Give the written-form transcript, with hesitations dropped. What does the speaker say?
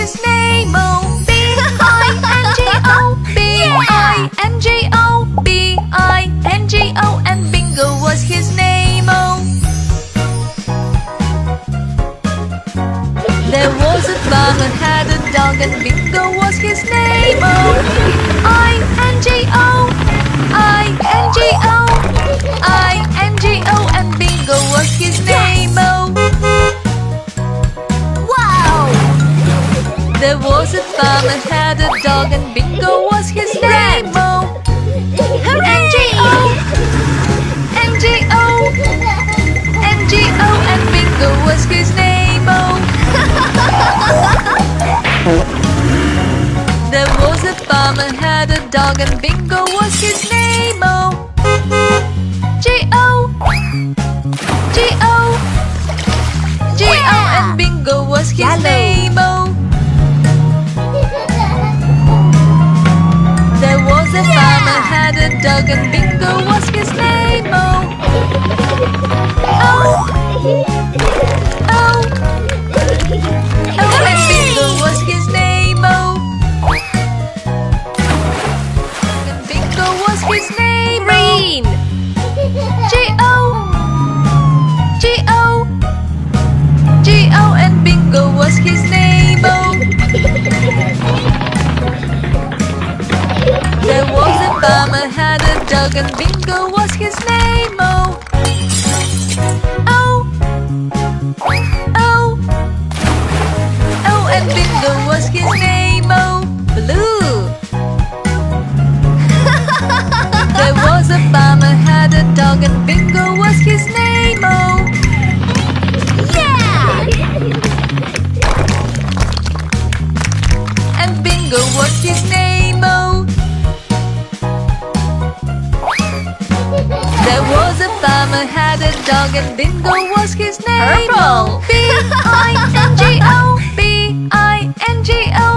his name. Oh, B-I-N-G-O, B-I-N-G-O, B-I-N-G-O, and Bingo was his name. Oh, there was a farmer had a dog, and Bingo was his name. Oh, I-N-G-O, I-N-G-O, I-N-G-O, and Bingo was his name. Oh, wow! There was a farmer had a dog, and Bingo was his name. Oh, N-G-O, N-G-O, N-G-O, and Bingo was his name. Oh, there was a farmer had a dog, and Bingo was his name. Oh, G-O, G-O, G-O, and Bingo was his name. Oh, there was a farmer had a dog, and Bingo was his name. Oh, oh, oh, oh, and Bingo was his name. Oh, and Bingo was his name. Green. G-O, G-O, G-O, and Bingo was his name. Oh, there was a farmer had a dog, and Bingo was his name. Oh, oh, oh, oh, and Bingo was his name. Oh, Blue. There was a farmer had a dog, and Bingo was his name. Oh, Yeah. and Bingo was his name. Oh, there was a farmer had a dog, and Bingo was his name. Purple. B-I-N-G-O, B-I-N-G-O,